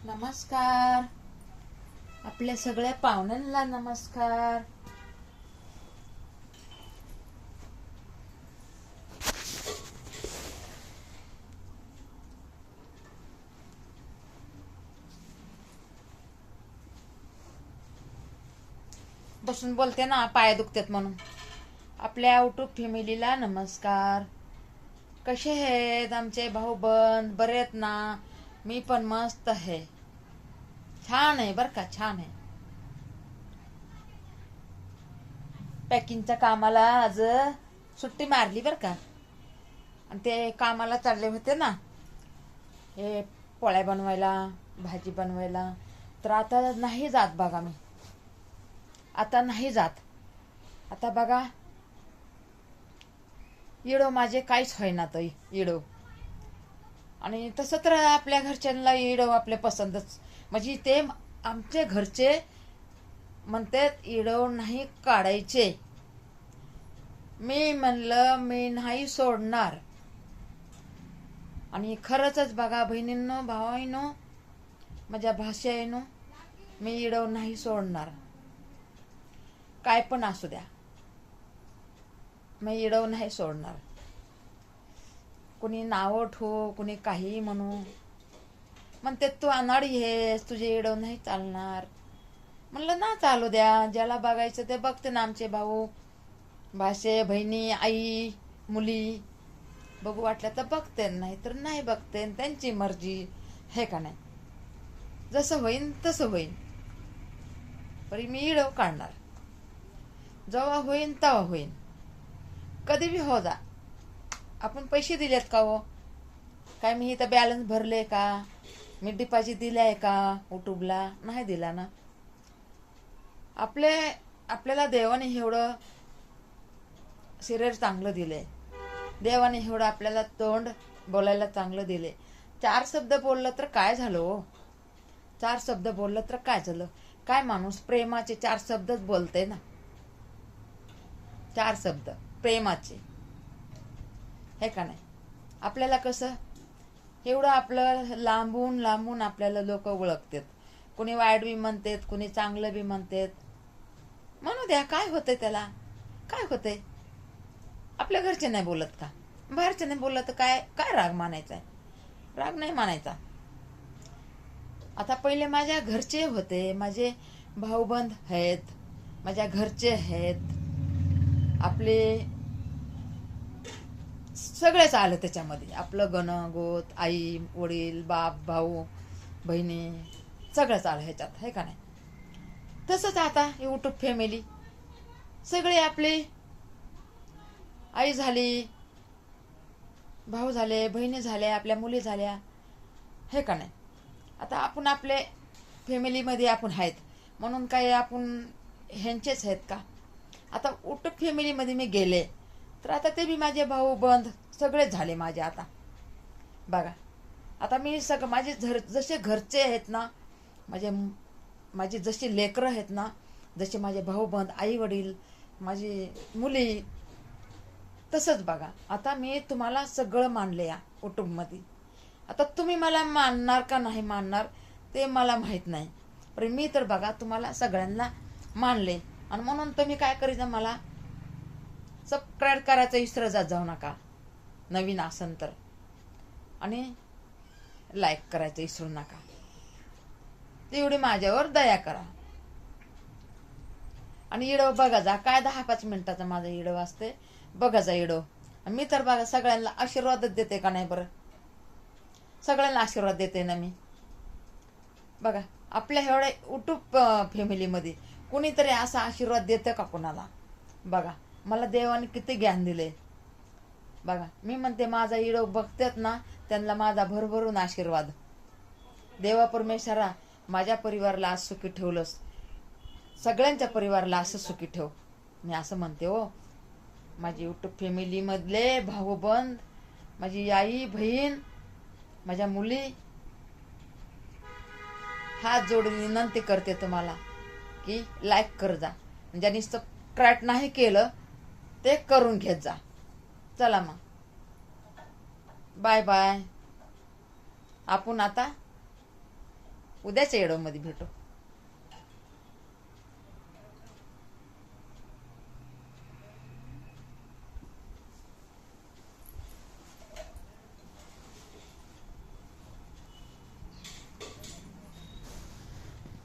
नमस्कार. आपल्या सगळ्या पाहुण्यांना नमस्कार. बसून बोलते ना, पाय दुखतात म्हणून. आपल्या युट्यूब फॅमिलीला नमस्कार. कसे आहेत आमचे भाऊबंद? बरे आहेत ना? मी पण मस्त आहे, छान आहे बर का, छान आहे. पॅकिंगच्या कामाला आज सुट्टी मारली बर का. आणि ते कामाला चालले होते ना, हे पोळ्या बनवायला, भाजी बनवायला. तर आता नाही जात बघा मी, आता नाही जात. आता बघा, इडो माझे काहीच होईना तर इडो. आणि तसं तर आपल्या घरच्यांना इडो आपले पसंतच. म्हणजे ते आमचे घरचे म्हणतात इडो नाही काढायचे. मी म्हणलं मी नाही सोडणार. आणि खरंच बघा बहिणींनो, भावांनो, माझ्या भाषेनो, मी इडो नाही सोडणार. काय पण असू द्या, मी इडो नाही सोडणार. कुणी नावं ठेवू, कुणी काही म्हणू, म्हणते तू अनाडी आहेस, तुझे इडो नाही चालणार. म्हणलं ना, चालू द्या. ज्याला बघायचं ते बघते ना. आमचे भाऊ, भाषे, बहिणी, आई, मुली बघू वाटलं तर बघते, नाही तर नाही बघते. त्यांची मर्जी हे का नाही. जसं होईन तसं होईन. पण मी इडो काढणार. जेव्हा होईन तेव्हा होईन, कधी बी हो जा. आपण पैसे दिलेत का हो? काय मी इथं बॅलन्स भरले का? मी डिपॉझिट दिलाय का युट्यूबला? नाही दिला ना. आपल्याला देवाने एवढं शरीर चांगलं दिलंय. देवाने एवढं आपल्याला तोंड बोलायला चांगलं दिले. 4 शब्द बोललं तर काय झालं हो? 4 शब्द बोललं तर काय झालं? काय माणूस प्रेमाचे 4 शब्दच बोलते ना. 4 शब्द प्रेमाचे, हे का नाही. आपल्याला कसं एवढं आपलं लांबून लांबून आपल्याला लोक ओळखतात. कुणी वाईट बी म्हणतात, कुणी चांगलं बी म्हणतात. म्हणू द्या, काय होतंय त्याला? काय होतंय? आपल्या घरचे नाही बोलत का? बाहेरचे नाही बोलत तर काय काय राग मानायचा आहे? राग नाही मानायचा. आता पहिले माझ्या घरचे होते, माझे भाऊबंद आहेत, माझ्या घरचे आहेत, आपले सगळेच आलं त्याच्यामध्ये. आपलं गण गोत, आई वडील, बाप भाऊ बहिणी सगळंच आलं ह्याच्यात, हे का नाही. तसंच आता युट्यूब फॅमिली सगळे आपले आई झाली, भाऊ झाले, बहिणी झाल्या, आपल्या मुली झाल्या, हे का नाही. आता आपण आपले फॅमिलीमध्ये आपण आहेत म्हणून काय आपण ह्यांचेच आहेत का? आता युट्यूब फॅमिलीमध्ये मी गेले तर आता ते बी माझे भाऊ बंद सगळेच झाले माझे. आता बघा, आता मी माझे जसे घरचे आहेत ना, माझे जसे लेकरं आहेत ना, जसे माझे भाऊ बंद, आई वडील, माझी मुली, तसंच बघा आता मी तुम्हाला सगळं मानले या युट्यूबमध्ये. आता तुम्ही मला मानणार का नाही मानणार ते मला माहीत नाही, पण मी तर बघा तुम्हाला सगळ्यांना मानले. आणि म्हणून तुम्ही काय करायचं, मला सबस्क्राईब करायचं विसरत जाऊ नका नवीन असन तर. आणि लाईक करायचं विसरू नका. तेवढी माझ्यावर दया करा. आणि इडो बघा जा, काय 10-5 मिनिटाचा माझा इडो असते, बघा जा इडो. मी तर बघा सगळ्यांना आशीर्वादच देते का नाही बरं? सगळ्यांना आशीर्वाद देते ना मी. बघा आपल्या एवढ्या युट्यूब फॅमिलीमध्ये कुणीतरी असा आशीर्वाद देतं का कोणाला? बघा मला देवाने किती ज्ञान दिले. बघा मी म्हणते माझा इडो बघतात ना, त्यांना माझा भरभरून आशीर्वाद. देवा परमेश्वरा माझ्या परिवाराला आज सुखी ठेवलंस, सगळ्यांच्या परिवाराला असं सुखी ठेव, मी असं म्हणते हो. माझी युट्यूब फॅमिलीमधले भाऊ बंद, माझी आई बहीण, माझ्या मुली, हात जोडून विनंती करते तुम्हाला की लाईक कर जा. ज्यांनी सबस्क्राईब नाही केलं ते करून घेत जा. चला मग, बाय बाय. आपण आता उद्याच्या व्हिडिओमध्ये भेटू.